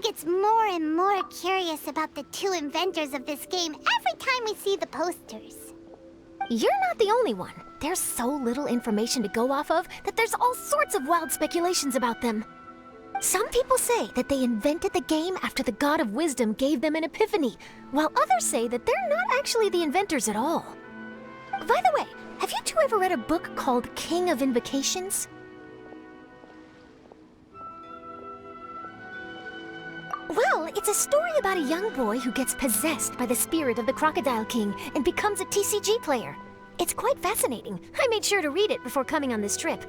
gets more and more curious about the two inventors of this game every time we see the posters. You're not the only one. There's so little information to go off of that there's all sorts of wild speculations about them. Some people say that they invented the game after the God of Wisdom gave them an epiphany, while others say that they're not actually the inventors at all. By the way, have you two ever read a book called King of Invocations? Well, it's a story about a young boy who gets possessed by the spirit of the Crocodile King and becomes a TCG player. It's quite fascinating. I made sure to read it before coming on this trip.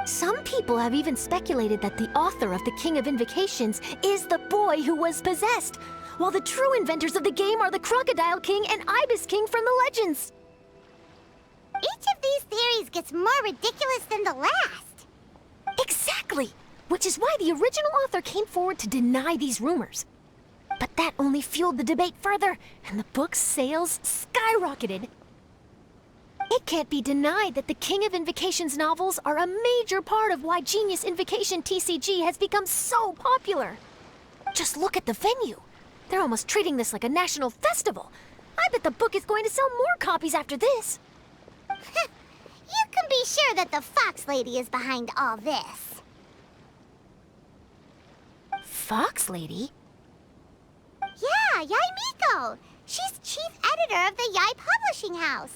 Some people have even speculated that the author of the King of Invocations is the boy who was possessed, while the true inventors of the game are the Crocodile King and Ibis King from the legends. Each of these theories gets more ridiculous than the last. Exactly! Which is why the original author came forward to deny these rumors. But that only fueled the debate further, and the book's sales skyrocketed. It can't be denied that the King of Invocations novels are a major part of why Genius Invocation TCG has become so popular. Just look at the venue. They're almost treating this like a national festival. I bet the book is going to sell more copies after this. You can be sure that the Fox Lady is behind all this. Fox Lady? Yeah, Yai Miko. She's chief editor of the Yai Publishing House.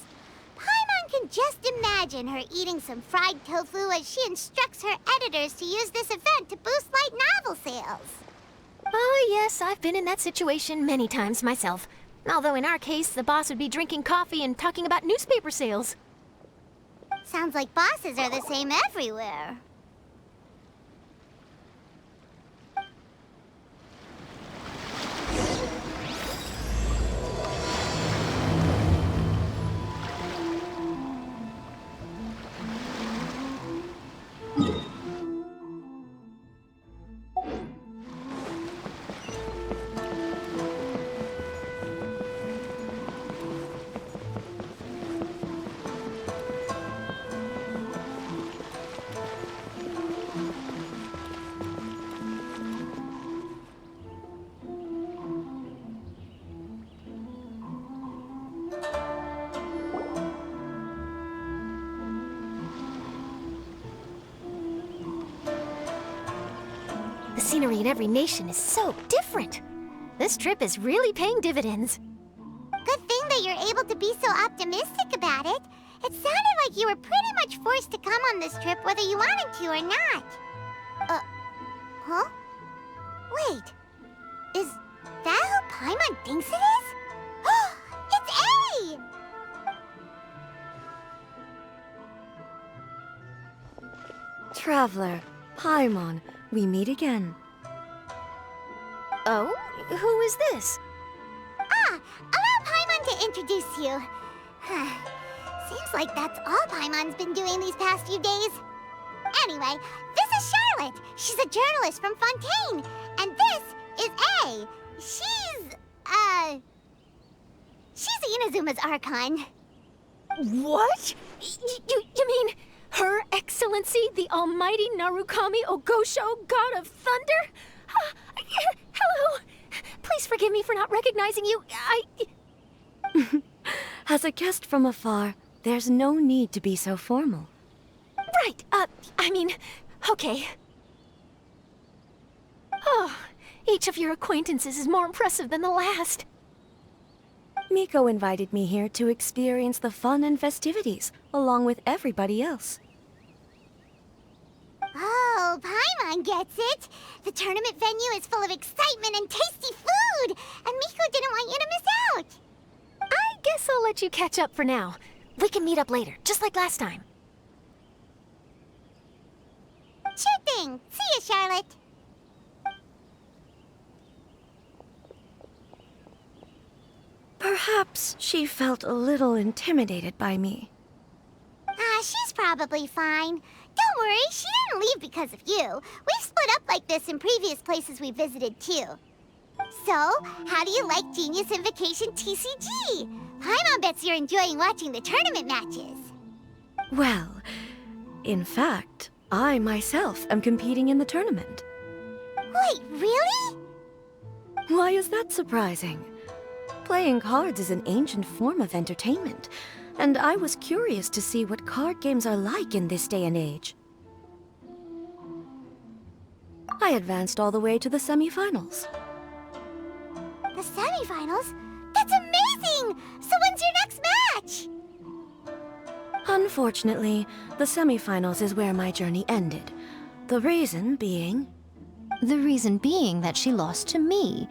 Paimon can just imagine her eating some fried tofu as she instructs her editors to use this event to boost light novel sales. Oh yes, I've been in that situation many times myself. Although in our case, the boss would be drinking coffee and talking about newspaper sales. Sounds like bosses are the same everywhere. The scenery in every nation is so different. This trip is really paying dividends. Good thing that you're able to be so optimistic about it. It sounded like you were pretty much forced to come on this trip whether you wanted to or not. Huh? Wait. Is that who Paimon thinks it is? It's A! Traveler, Paimon, we meet again. Oh? Who is this? Allow Paimon to introduce you. Seems like that's all Paimon's been doing these past few days. Anyway, this is Charlotte. She's a journalist from Fontaine. And this is A. She's Inazuma's Archon. What? You mean Her Excellency, the Almighty Narukami Ogosho, God of Thunder? Hello. Please forgive me for not recognizing you. As a guest from afar, there's no need to be so formal. Right, okay. Oh, each of your acquaintances is more impressive than the last. Miko invited me here to experience the fun and festivities, along with everybody else. Oh, Paimon gets it. The tournament venue is full of excitement and tasty food, and Miko didn't want you to miss out. I guess I'll let you catch up for now. We can meet up later, just like last time. Sure thing. See you, Charlotte. Perhaps she felt a little intimidated by me. She's probably fine. Don't worry, she didn't leave because of you. We've split up like this in previous places we visited, too. So, how do you like Genius Invocation TCG? Paimon bets you're enjoying watching the tournament matches. Well, in fact, I myself am competing in the tournament. Wait, really? Why is that surprising? Playing cards is an ancient form of entertainment, and I was curious to see what card games are like in this day and age. I advanced all the way to the semifinals. The semifinals? That's amazing! So when's your next match? Unfortunately, the semifinals is where my journey ended. The reason being... The reason being that she lost to me.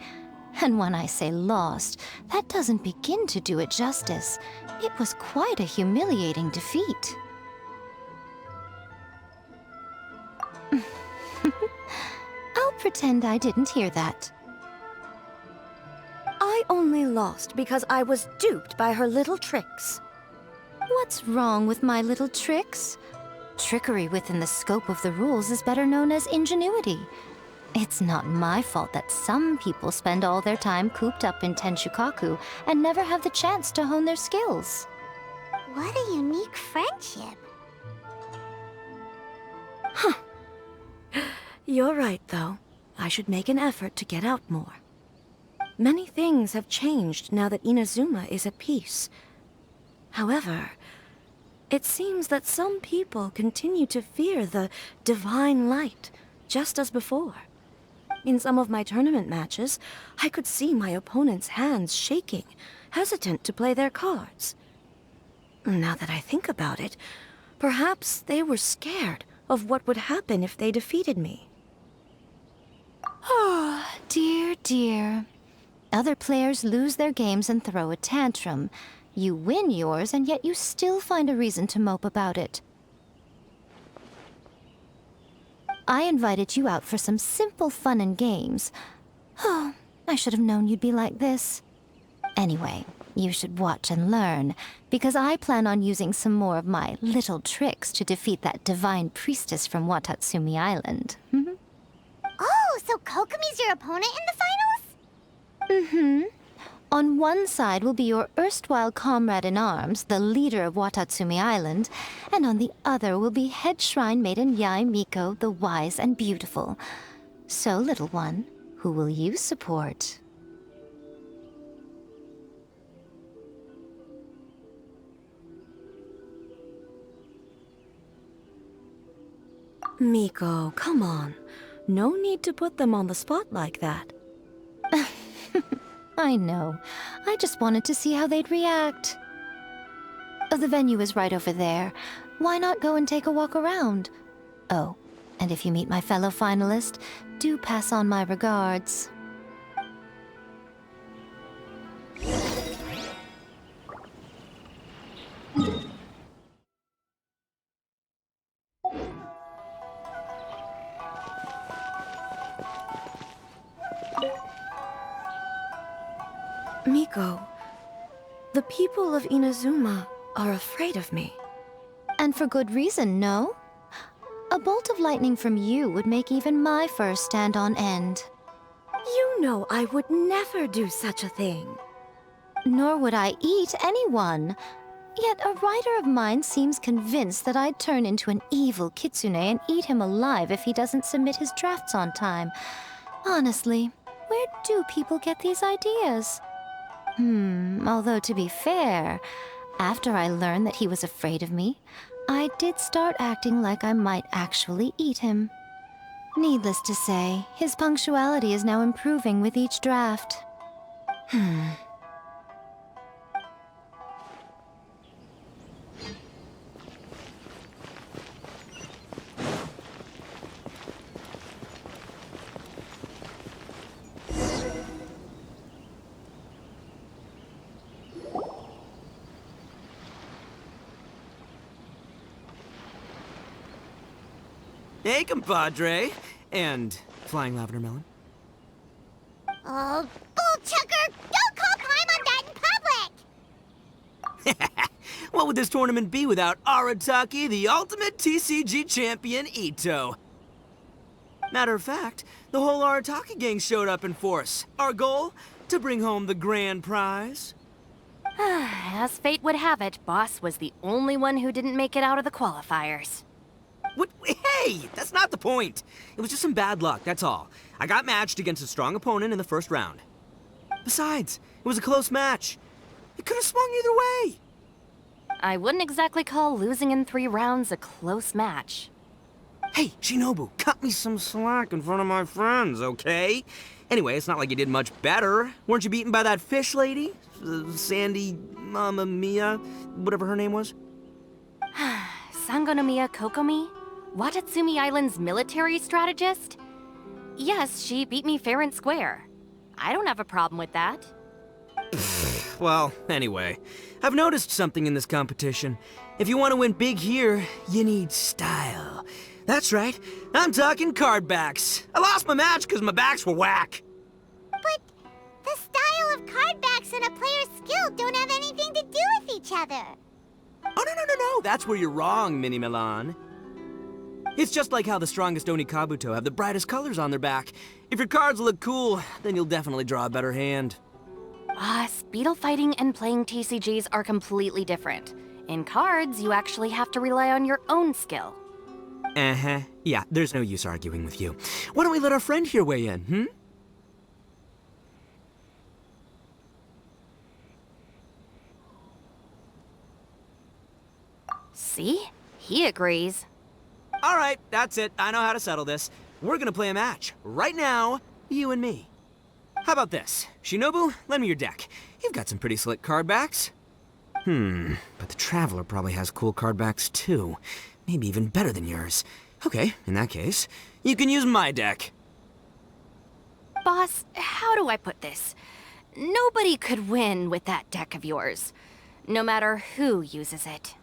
And when I say lost, that doesn't begin to do it justice. It was quite a humiliating defeat. I'll pretend I didn't hear that. I only lost because I was duped by her little tricks. What's wrong with my little tricks? Trickery within the scope of the rules is better known as ingenuity. It's not my fault that some people spend all their time cooped up in Tenshukaku and never have the chance to hone their skills. What a unique friendship. You're right, though. I should make an effort to get out more. Many things have changed now that Inazuma is at peace. However, it seems that some people continue to fear the divine light, just as before. In some of my tournament matches, I could see my opponent's hands shaking, hesitant to play their cards. Now that I think about it, perhaps they were scared of what would happen if they defeated me. Oh, dear, dear. Other players lose their games and throw a tantrum. You win yours, and yet you still find a reason to mope about it. I invited you out for some simple fun and games. Oh, I should have known you'd be like this. Anyway, you should watch and learn, because I plan on using some more of my little tricks to defeat that divine priestess from Watatsumi Island. Oh, so Kokomi's your opponent in the finals? On one side will be your erstwhile comrade-in-arms, the leader of Watatsumi Island, and on the other will be head shrine maiden Yae Miko, the wise and beautiful. So, little one, who will you support? Miko, come on. No need to put them on the spot like that. I know. I just wanted to see how they'd react. The venue is right over there. Why not go and take a walk around? Oh, and if you meet my fellow finalist, do pass on my regards. Miko, the people of Inazuma are afraid of me. And for good reason, no? A bolt of lightning from you would make even my fur stand on end. You know I would never do such a thing. Nor would I eat anyone. Yet a writer of mine seems convinced that I'd turn into an evil kitsune and eat him alive if he doesn't submit his drafts on time. Honestly, where do people get these ideas? Although to be fair, after I learned that he was afraid of me, I did start acting like I might actually eat him. Needless to say, his punctuality is now improving with each draft. Hey, compadre. And flying lavender melon. Oh, bullchucker! Don't call climb on that in public! What would this tournament be without Arataki, the ultimate TCG champion, Ito? Matter of fact, the whole Arataki gang showed up in force. Our goal? To bring home the grand prize. As fate would have it, Boss was the only one who didn't make it out of the qualifiers. What? Hey, that's not the point. It was just some bad luck, that's all. I got matched against a strong opponent in the first round. Besides, it was a close match. It could have swung either way. I wouldn't exactly call losing in 3 rounds a close match. Hey, Shinobu, cut me some slack in front of my friends, okay? Anyway, it's not like you did much better. Weren't you beaten by that fish lady? Sandy, Mamma Mia, whatever her name was? Sangonomiya Kokomi? Watatsumi Island's military strategist? Yes, she beat me fair and square. I don't have a problem with that. Well, anyway, I've noticed something in this competition. If you want to win big here, you need style. That's right, I'm talking card backs. I lost my match because my backs were whack. But the style of card backs and a player's skill don't have anything to do with each other. Oh, no, that's where you're wrong, Mini Milan. It's just like how the strongest Oni Kabuto have the brightest colors on their back. If your cards look cool, then you'll definitely draw a better hand. Beetle fighting and playing TCGs are completely different. In cards, you actually have to rely on your own skill. Uh-huh. Yeah, there's no use arguing with you. Why don't we let our friend here weigh in, See? He agrees. All right, that's it. I know how to settle this. We're gonna play a match. Right now, you and me. How about this? Shinobu, lend me your deck. You've got some pretty slick card backs. But the Traveler probably has cool card backs too. Maybe even better than yours. Okay, in that case, you can use my deck. Boss, how do I put this? Nobody could win with that deck of yours, no matter who uses it.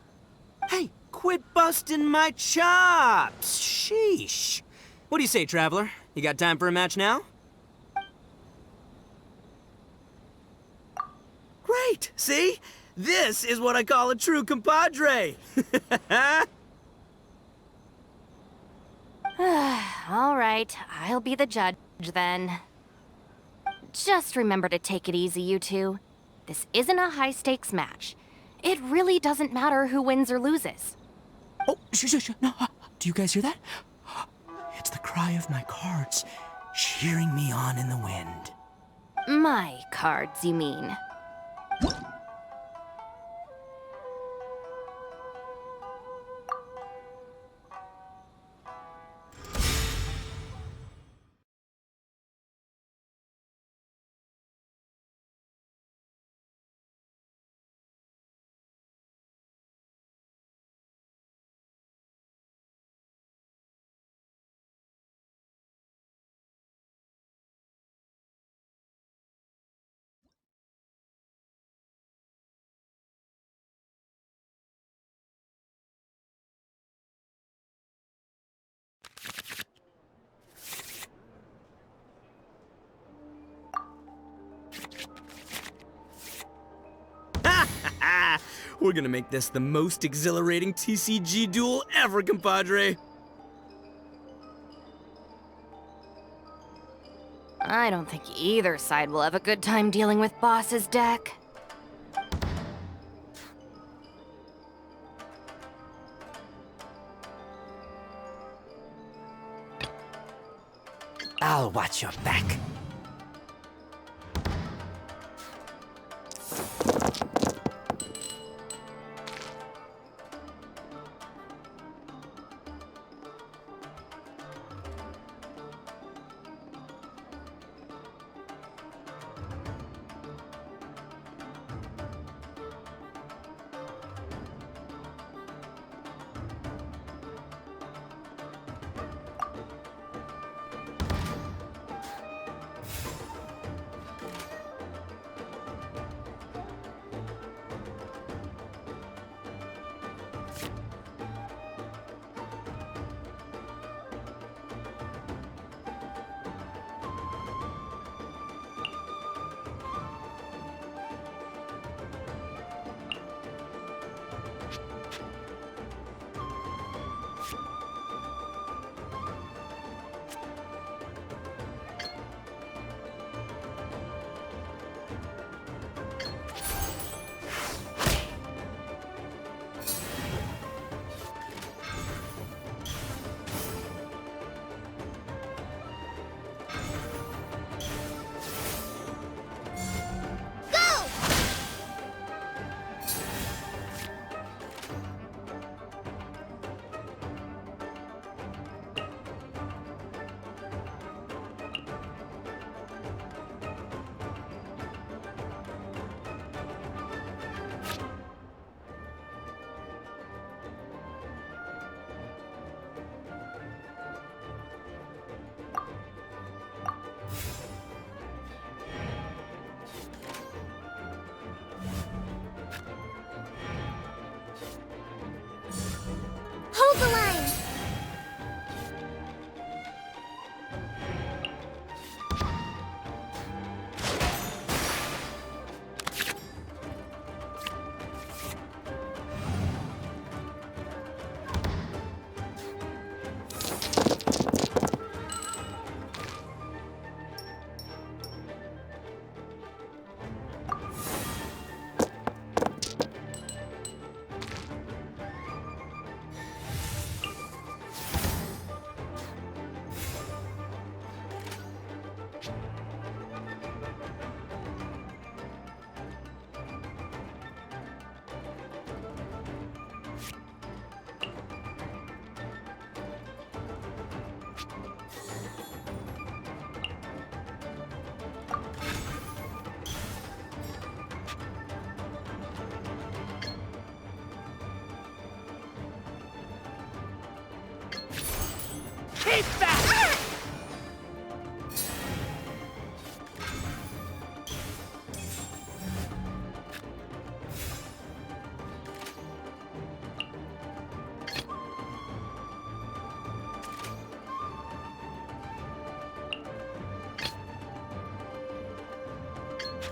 Hey, quit busting my chops! Sheesh. What do you say, Traveler? You got time for a match now? Great! See? This is what I call a true compadre! All right, I'll be the judge then. Just remember to take it easy, you two. This isn't a high-stakes match. It really doesn't matter who wins or loses. Oh, shush. No, do you guys hear that? It's the cry of my cards, cheering me on in the wind. My cards, you mean? We're gonna make this the most exhilarating TCG duel ever, compadre. I don't think either side will have a good time dealing with Boss's deck. I'll watch your back.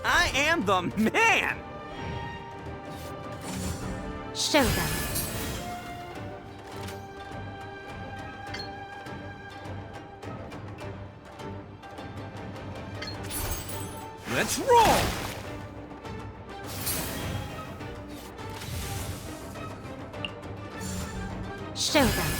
I am the man! Show them. Let's roll! Show them.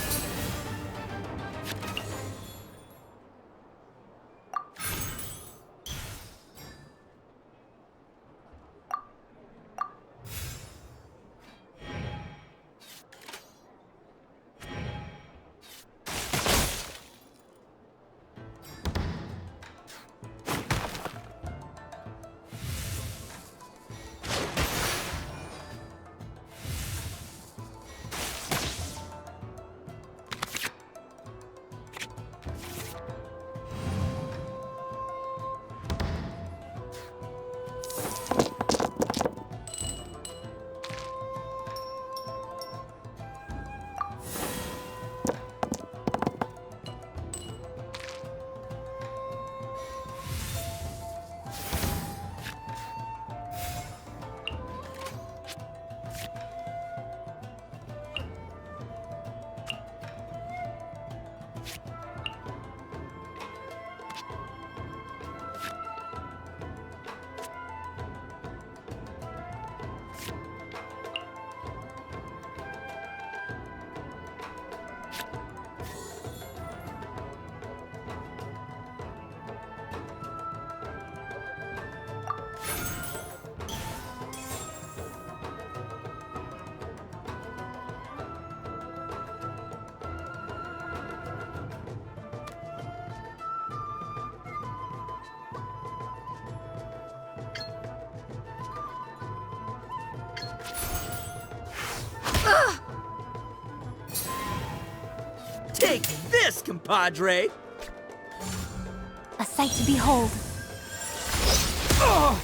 Take this, compadre! A sight to behold. Oh!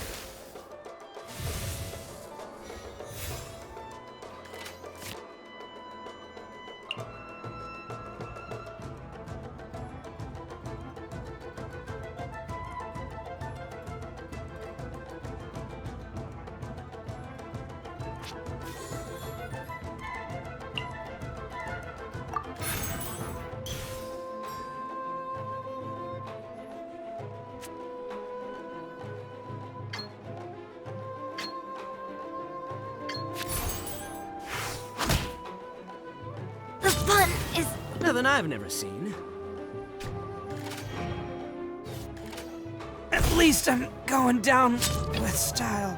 The fun is... Nothing I've never seen. At least I'm going down with style.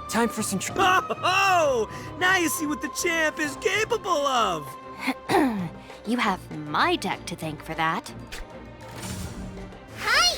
Time for some Oh! Now you see what the champ is capable of! You have my deck to thank for that. Hi!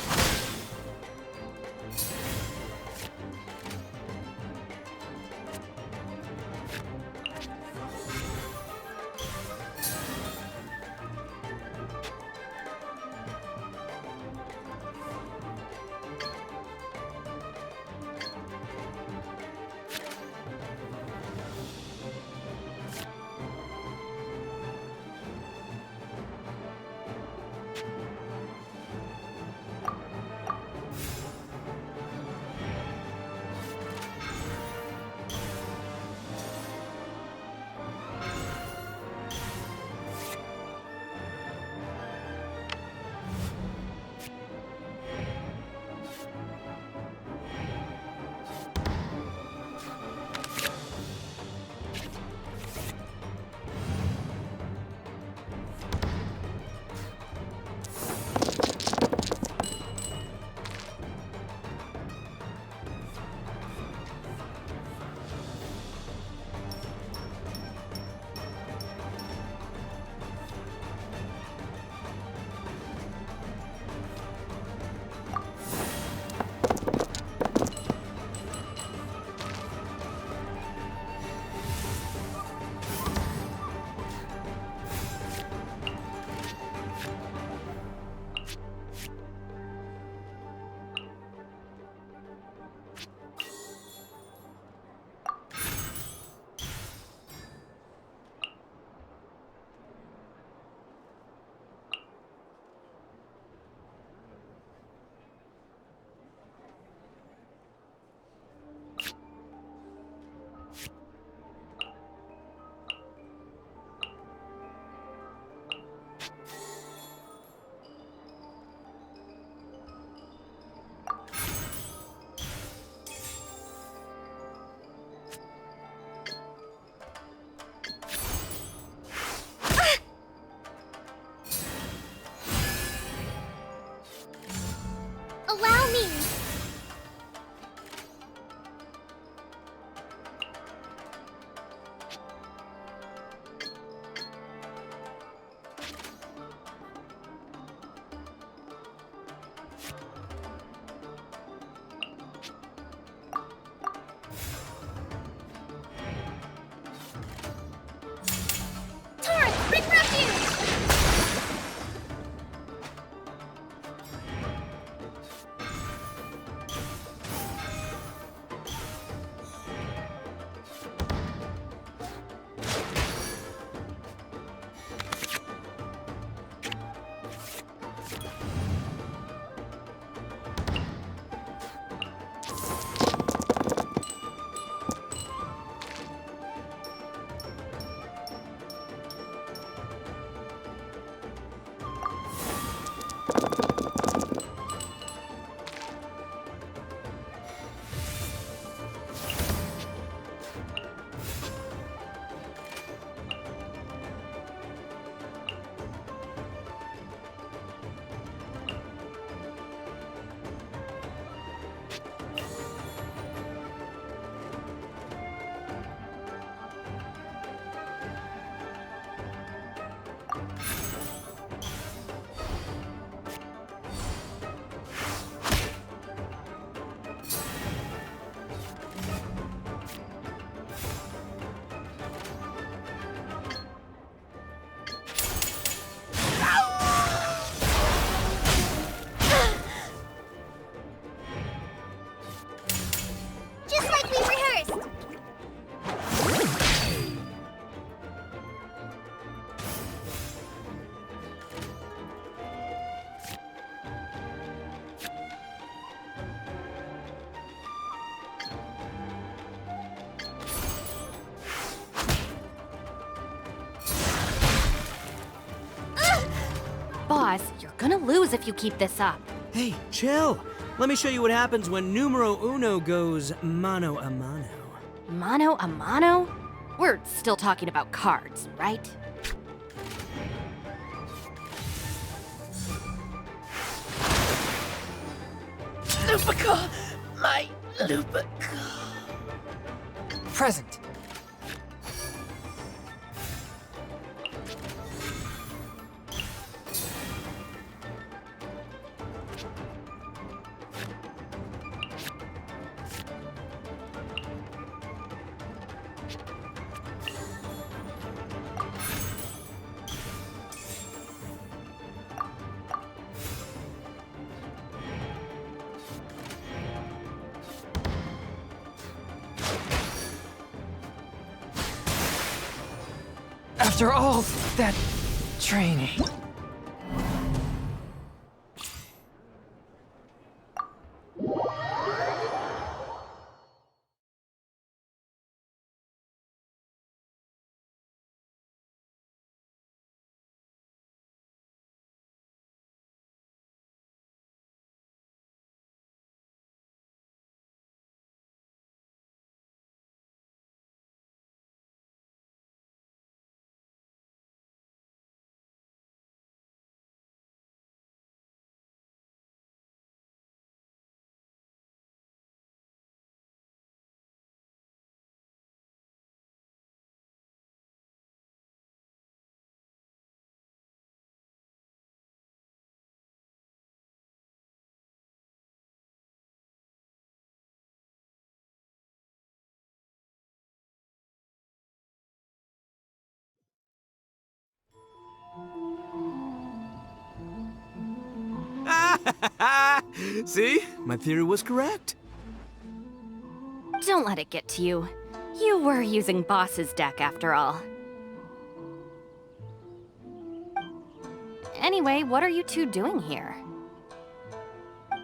Boss, you're gonna lose if you keep this up. Hey, chill. Let me show you what happens when numero uno goes mano a mano. Mano a mano? We're still talking about cards, right? Lupica! My Lupica. Present. After all that training. See? My theory was correct. Don't let it get to you. You were using Boss's deck after all. Anyway, what are you two doing here?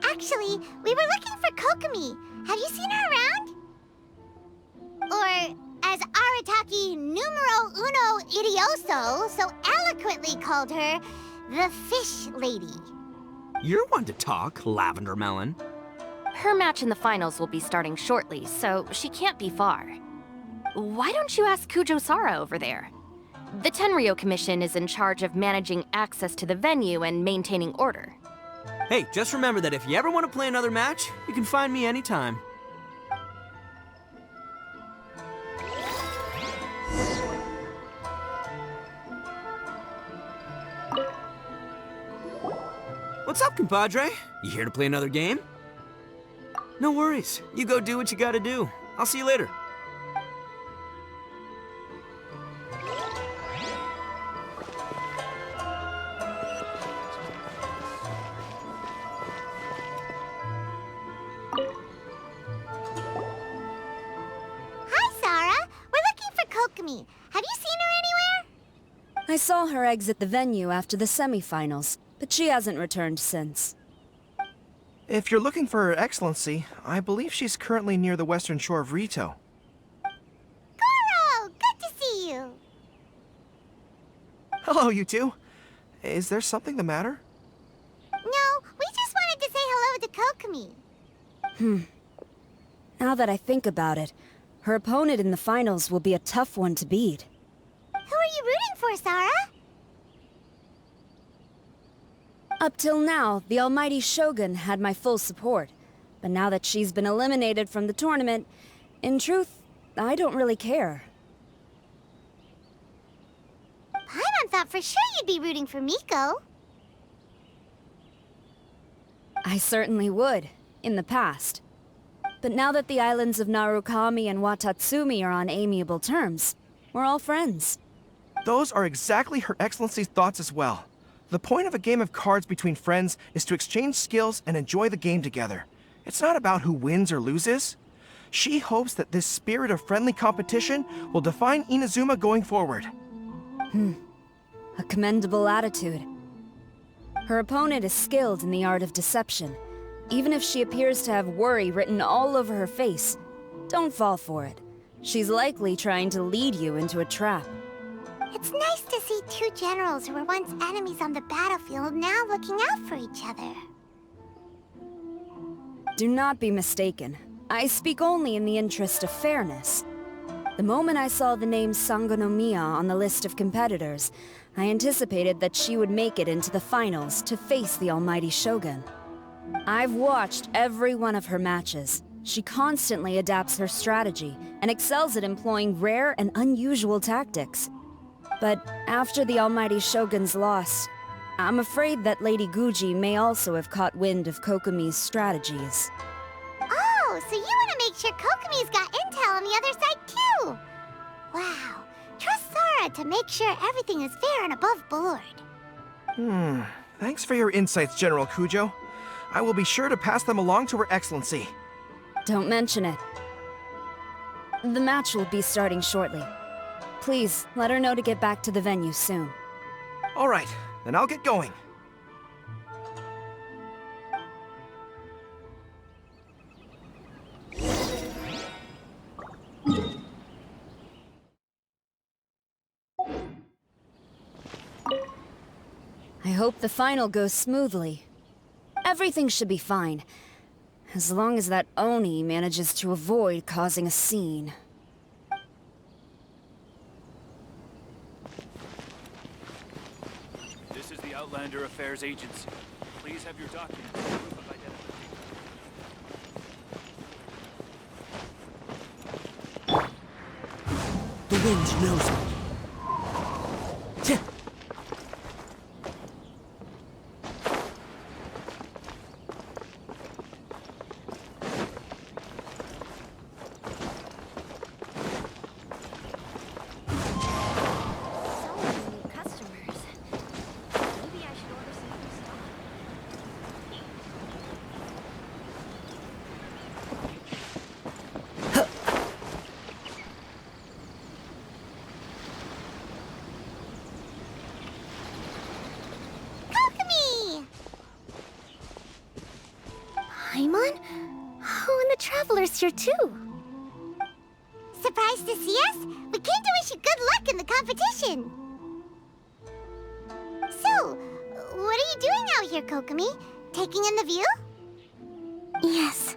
Actually, we were looking for Kokomi. Have you seen her around? Or, as Arataki numero uno idioso so eloquently called her, the Fish Lady. You're one to talk, Lavender Melon. Her match in the finals will be starting shortly, so she can't be far. Why don't you ask Kujo-Sara over there? The Tenryo Commission is in charge of managing access to the venue and maintaining order. Hey, just remember that if you ever want to play another match, you can find me anytime. What's up, compadre? You here to play another game? No worries. You go do what you gotta do. I'll see you later. Hi, Sarah. We're looking for Kokomi. Have you seen her anywhere? I saw her exit the venue after the semifinals, but she hasn't returned since. If you're looking for Her Excellency, I believe she's currently near the western shore of Rito. Goro, good to see you. Hello, you two. Is there something the matter? No, we just wanted to say hello to Kokomi. Now that I think about it, her opponent in the finals will be a tough one to beat. Who are you rooting for, Sarah? Up till now, the almighty Shogun had my full support. But now that she's been eliminated from the tournament, in truth, I don't really care. Paimon thought for sure you'd be rooting for Miko. I certainly would, in the past. But now that the islands of Narukami and Watatsumi are on amiable terms, we're all friends. Those are exactly Her Excellency's thoughts as well. The point of a game of cards between friends is to exchange skills and enjoy the game together. It's not about who wins or loses. She hopes that this spirit of friendly competition will define Inazuma going forward. A commendable attitude. Her opponent is skilled in the art of deception. Even if she appears to have worry written all over her face, don't fall for it. She's likely trying to lead you into a trap. It's nice to see two generals who were once enemies on the battlefield now looking out for each other. Do not be mistaken. I speak only in the interest of fairness. The moment I saw the name Sangonomiya on the list of competitors, I anticipated that she would make it into the finals to face the almighty Shogun. I've watched every one of her matches. She constantly adapts her strategy and excels at employing rare and unusual tactics. But after the almighty Shogun's loss, I'm afraid that Lady Guji may also have caught wind of Kokomi's strategies. Oh, so you want to make sure Kokomi's got intel on the other side too? Wow. Trust Sora to make sure everything is fair and above board. Thanks for your insights, General Kujo. I will be sure to pass them along to Her Excellency. Don't mention it. The match will be starting shortly. Please, let her know to get back to the venue soon. All right, then I'll get going. I hope the final goes smoothly. Everything should be fine, as long as that Oni manages to avoid causing a scene. This is the Outlander Affairs Agency. Please have your documents and proof of identification. The wind knows me. Paimon? Oh, and the Traveler's here too. Surprised to see us? We came to wish you good luck in the competition. So, what are you doing out here, Kokomi? Taking in the view? Yes.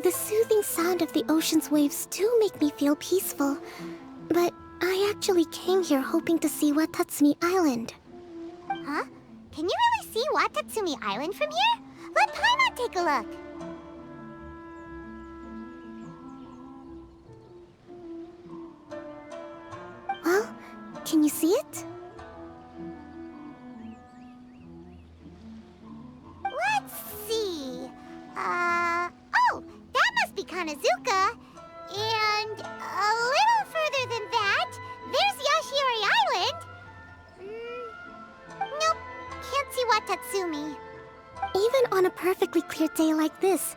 The soothing sound of the ocean's waves do make me feel peaceful. But I actually came here hoping to see Watatsumi Island. Huh? Can you really see Watatsumi Island from here? Let Paimon take a look. Well, can you see it? Let's see. Oh, that must be Kanazuka. And a little further than that, there's Yashiori Island. Nope, can't see Watatsumi. Even on a perfectly clear day like this,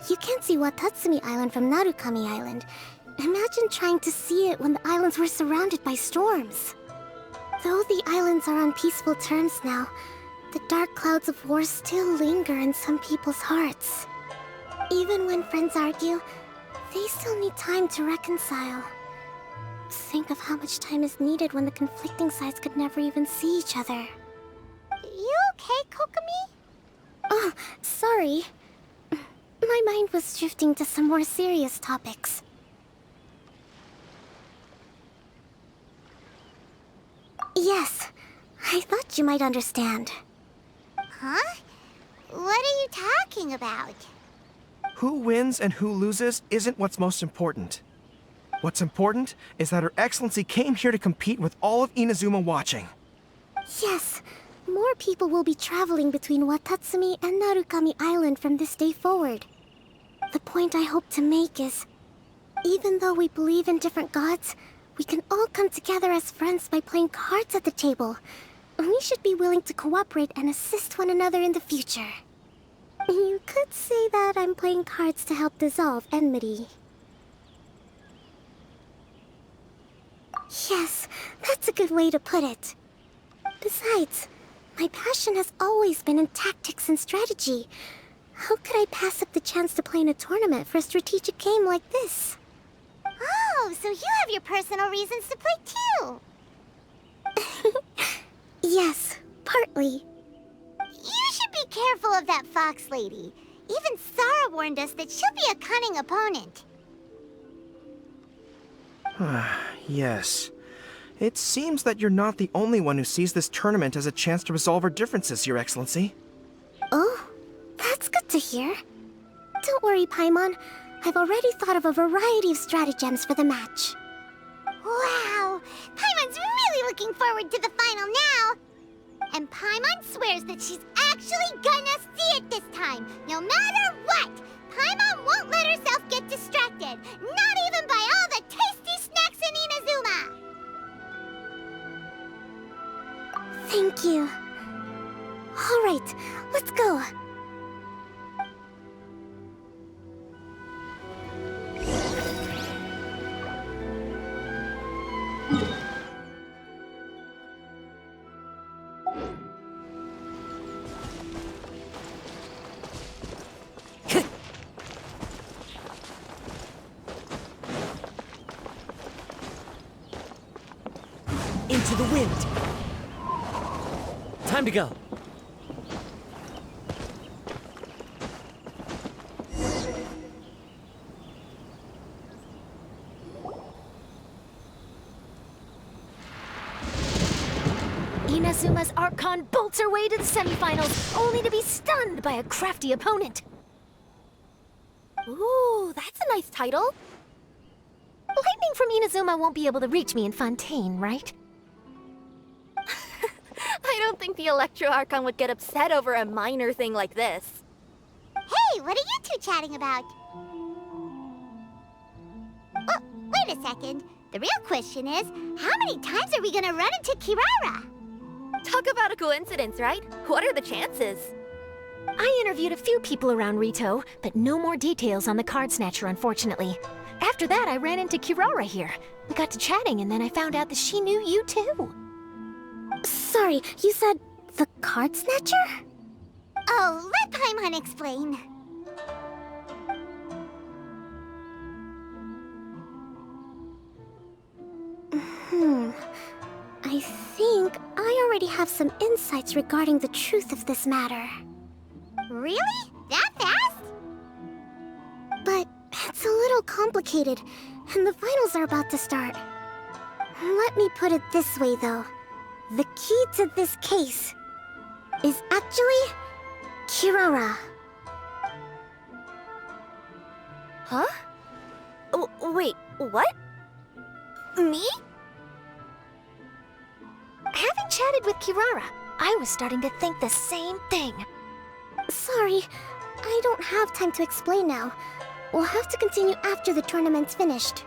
you can't see Watatsumi Island from Narukami Island. Imagine trying to see it when the islands were surrounded by storms. Though the islands are on peaceful terms now, the dark clouds of war still linger in some people's hearts. Even when friends argue, they still need time to reconcile. Think of how much time is needed when the conflicting sides could never even see each other. You okay, Kokomi? Oh, sorry. My mind was drifting to some more serious topics. Yes, I thought you might understand. Huh? What are you talking about? Who wins and who loses isn't what's most important. What's important is that Her Excellency came here to compete with all of Inazuma watching. Yes, more people will be traveling between Watatsumi and Narukami Island from this day forward. The point I hope to make is, even though we believe in different gods, we can all come together as friends by playing cards at the table. We should be willing to cooperate and assist one another in the future. You could say that I'm playing cards to help dissolve enmity. Yes, that's a good way to put it. Besides, my passion has always been in tactics and strategy. How could I pass up the chance to play in a tournament for a strategic game like this? Oh, so you have your personal reasons to play too. Yes, partly. You should be careful of that fox lady. Even Sarah warned us that she'll be a cunning opponent. Yes. It seems that you're not the only one who sees this tournament as a chance to resolve our differences, Your Excellency. Oh, that's good to hear. Don't worry, Paimon. I've already thought of a variety of stratagems for the match. Wow! Paimon's really looking forward to the final now! And Paimon swears that she's actually gonna see it this time, no matter what! Paimon won't let herself get distracted, not even by all the tasty snacks in Inazuma! Thank you. All right, let's go. Into the wind. Time to go. Inazuma's Archon bolts her way to the semifinals, only to be stunned by a crafty opponent. Ooh, that's a nice title. Lightning from Inazuma won't be able to reach me in Fontaine, right? I don't think the Electro Archon would get upset over a minor thing like this. Hey, what are you two chatting about? Oh, wait a second. The real question is, how many times are we gonna run into Kirara? Talk about a coincidence, right? What are the chances? I interviewed a few people around Rito, but no more details on the card snatcher, unfortunately. After that, I ran into Kirara here. We got to chatting, and then I found out that she knew you too. Sorry, you said the card snatcher? Oh, let Paimon explain. I think I already have some insights regarding the truth of this matter. Really? That fast? But it's a little complicated, and the finals are about to start. Let me put it this way, though. The key to this case is actually Kirara. Huh? Wait, what? Me? Having chatted with Kirara, I was starting to think the same thing. Sorry, I don't have time to explain now. We'll have to continue after the tournament's finished.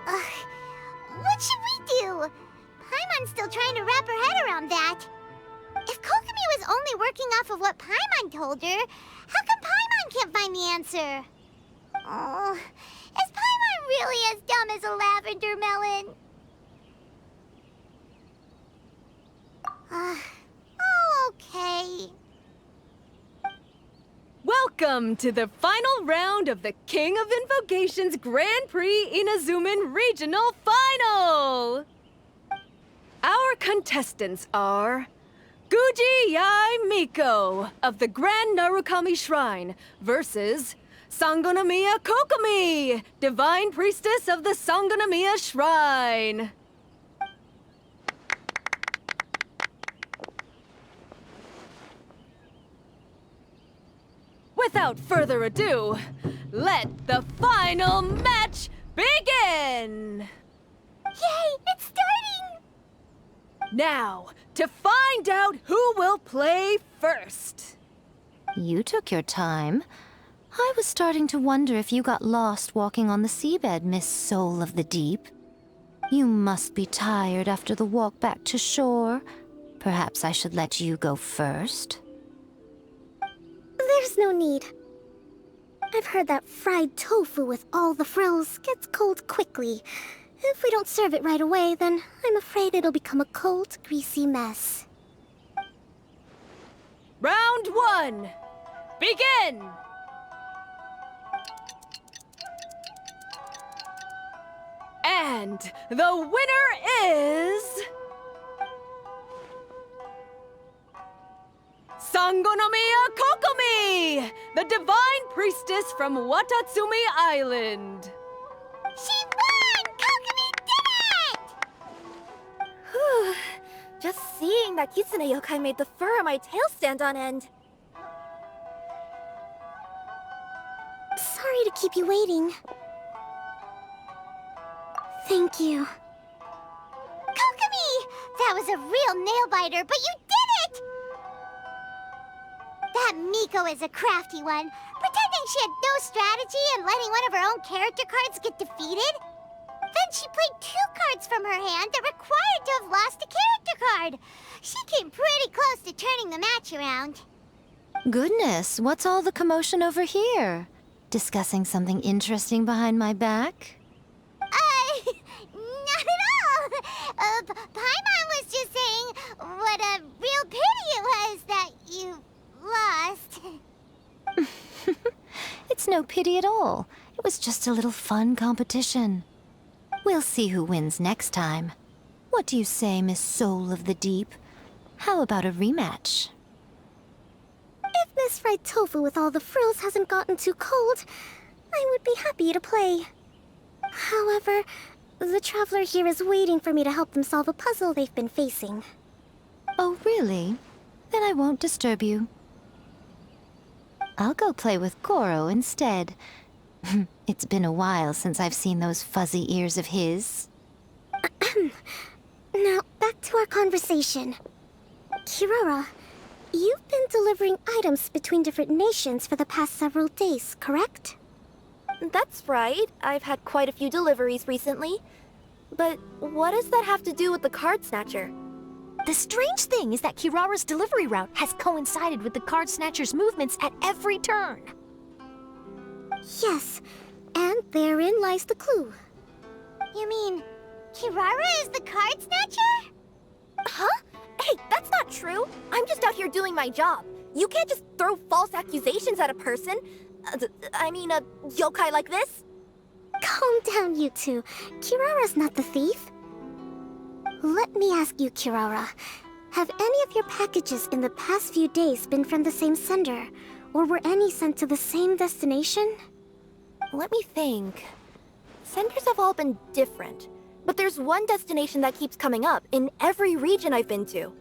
What should we do? Paimon's still trying to wrap her head around that. If Kokomi was only working off of what Paimon told her, how come Paimon can't find the answer? Oh, is Paimon really as dumb as a lavender melon? Oh, okay. Welcome to the final round of the King of Invocations Grand Prix Inazuman Regional Final! Our contestants are Guji Yai Miko of the Grand Narukami Shrine versus Sangonomiya Kokomi, Divine Priestess of the Sangonomiya Shrine. Without further ado, let the final match begin! Yay, it's starting! Now, to find out who will play first. You took your time. I was starting to wonder if you got lost walking on the seabed, Miss Soul of the Deep. You must be tired after the walk back to shore. Perhaps I should let you go first. There's no need. I've heard that fried tofu with all the frills gets cold quickly. If we don't serve it right away, then I'm afraid it'll become a cold, greasy mess. Round one, begin! And the winner is... Sangonomiya Kokomi, the divine priestess from Watatsumi Island. She won! Kokomi did it! Whew. Just seeing that Kitsune yokai made the fur on my tail stand on end. Sorry to keep you waiting. Thank you. Kokomi! That was a real nail-biter, but you did it! That Miko is a crafty one, pretending she had no strategy and letting one of her own character cards get defeated. Then she played 2 cards from her hand that required to have lost a character card. She came pretty close to turning the match around. Goodness, what's all the commotion over here? Discussing something interesting behind my back? Not at all. Paimon was just saying what a real pity it was that you lost. It's no pity at all. It was just a little fun competition. We'll see who wins next time. What do you say, Miss Soul of the Deep? How about a rematch? If Miss Fried Tofu with all the frills hasn't gotten too cold, I would be happy to play. However, the traveler here is waiting for me to help them solve a puzzle they've been facing. Oh, really? Then I won't disturb you. I'll go play with Goro instead. It's been a while since I've seen those fuzzy ears of his. Now, back to our conversation. Kirara, you've been delivering items between different nations for the past several days, correct? That's right. I've had quite a few deliveries recently. But what does that have to do with the card snatcher? The strange thing is that Kirara's delivery route has coincided with the card snatcher's movements at every turn. Yes, and therein lies the clue. You mean, Kirara is the card snatcher? Huh? Hey, that's not true. I'm just out here doing my job. You can't just throw false accusations at a person. I mean, a yokai like this. Calm down, you two. Kirara's not the thief. Let me ask you, Kirara. Have any of your packages in the past few days been from the same sender? Or were any sent to the same destination? Let me think. Senders have all been different. But there's one destination that keeps coming up in every region I've been to.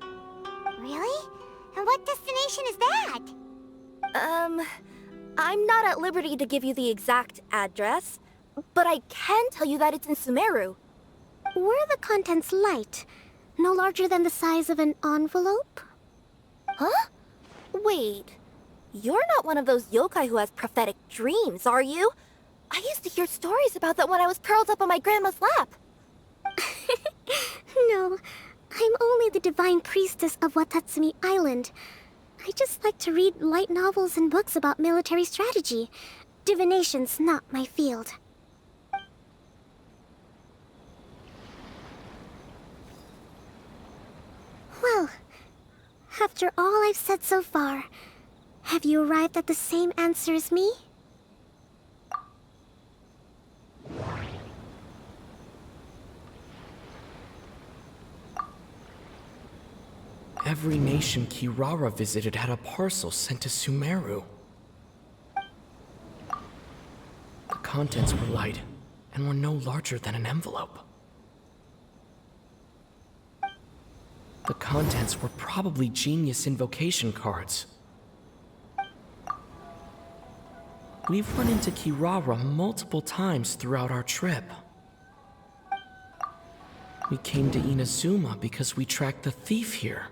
Really? And what destination is that? I'm not at liberty to give you the exact address, but I can tell you that it's in Sumeru. Were the contents light? No larger than the size of an envelope? Huh? Wait. You're not one of those yokai who has prophetic dreams, are you? I used to hear stories about that when I was curled up on my grandma's lap. No, I'm only the divine priestess of Watatsumi Island. I just like to read light novels and books about military strategy. Divination's not my field. Well, after all I've said so far, have you arrived at the same answer as me? Every nation Kirara visited had a parcel sent to Sumeru. The contents were light and were no larger than an envelope. The contents were probably genius invocation cards. We've run into Kirara multiple times throughout our trip. We came to Inazuma because we tracked the thief here.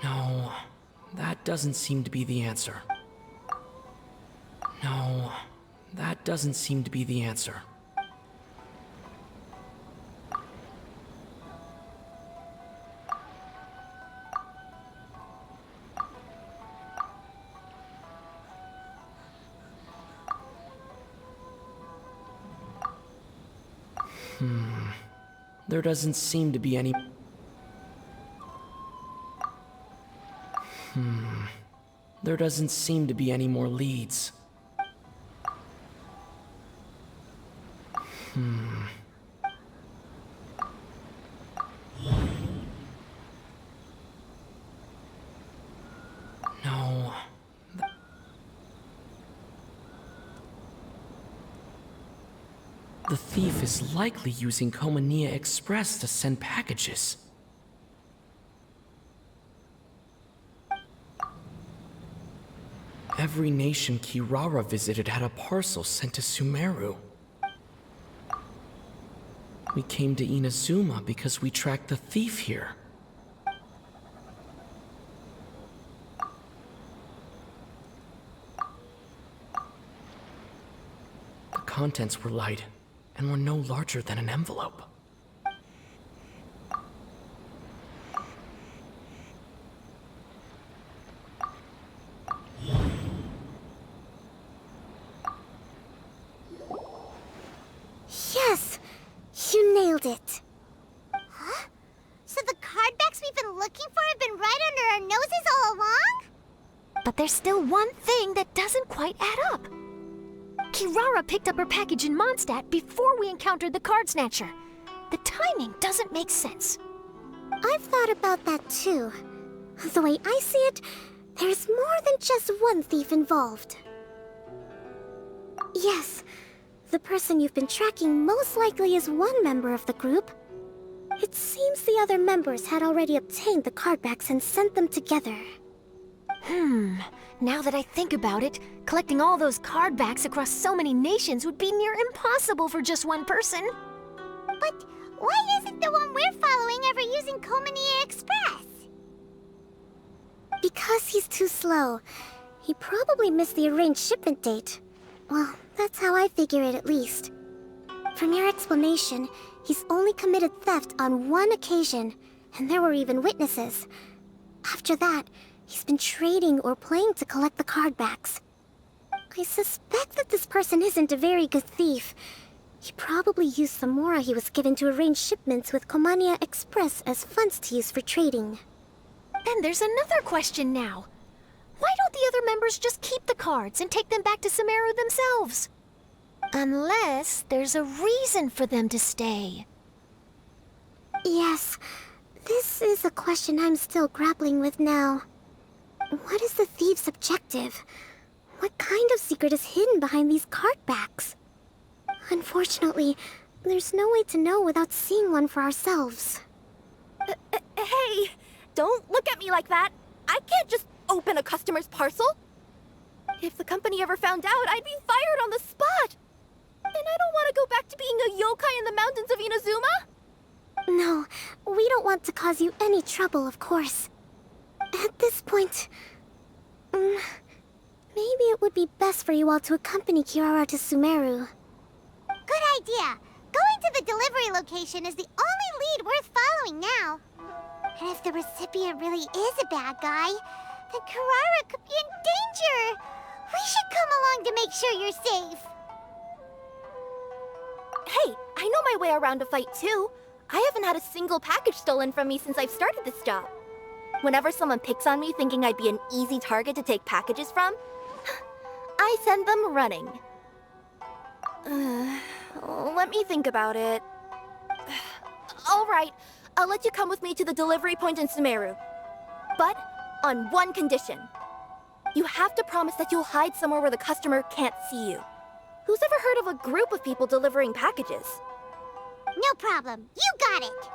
No, that doesn't seem to be the answer. No, that doesn't seem to be the answer. There doesn't seem to be any... There doesn't seem to be any more leads. The thief is likely using Komania Express to send packages. Every nation Kirara visited had a parcel sent to Sumeru. We came to Inazuma because we tracked the thief here. The contents were light and were no larger than an envelope. Yes! You nailed it. Huh? So the card backs we've been looking for have been right under our noses all along? But there's still one thing that doesn't quite add up. Kirara picked up her package in Mondstadt before we encountered the card snatcher. The timing doesn't make sense. I've thought about that too. The way I see it, there's more than just one thief involved. Yes, the person you've been tracking most likely is one member of the group. It seems the other members had already obtained the cardbacks and sent them together. Now that I think about it, collecting all those cardbacks across so many nations would be near impossible for just one person. But why isn't the one we're following ever using Komania Express? Because he's too slow. He probably missed the arranged shipment date. Well, that's how I figure it at least. From your explanation, he's only committed theft on one occasion, and there were even witnesses. After that, he's been trading or playing to collect the cardbacks. I suspect that this person isn't a very good thief. He probably used the mora he was given to arrange shipments with Komania Express as funds to use for trading. Then there's another question now. Why don't the other members just keep the cards and take them back to Sumeru themselves? Unless there's a reason for them to stay. Yes, this is a question I'm still grappling with now. What is the thief's objective? What kind of secret is hidden behind these cardbacks? Unfortunately, there's no way to know without seeing one for ourselves. Hey, don't look at me like that. I can't just open a customer's parcel. If the company ever found out, I'd be fired on the spot. And I don't want to go back to being a yokai in the mountains of Inazuma. No, we don't want to cause you any trouble, of course. At this point, maybe it would be best for you all to accompany Kirara to Sumeru. Good idea. Going to the delivery location is the only lead worth following now. And if the recipient really is a bad guy, then Kirara could be in danger. We should come along to make sure you're safe. Hey, I know my way around a fight too. I haven't had a single package stolen from me since I've started this job. Whenever someone picks on me thinking I'd be an easy target to take packages from, I send them running. Let me think about it. All right, I'll let you come with me to the delivery point in Sumeru. But on one condition. You have to promise that you'll hide somewhere where the customer can't see you. Who's ever heard of a group of people delivering packages? No problem. You got it.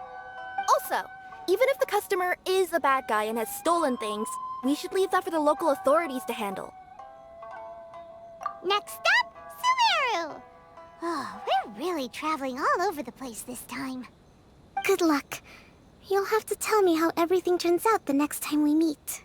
Also, even if the customer is a bad guy and has stolen things, we should leave that for the local authorities to handle. Next up, Sumeru. Oh, we're really traveling all over the place this time. Good luck. You'll have to tell me how everything turns out the next time we meet.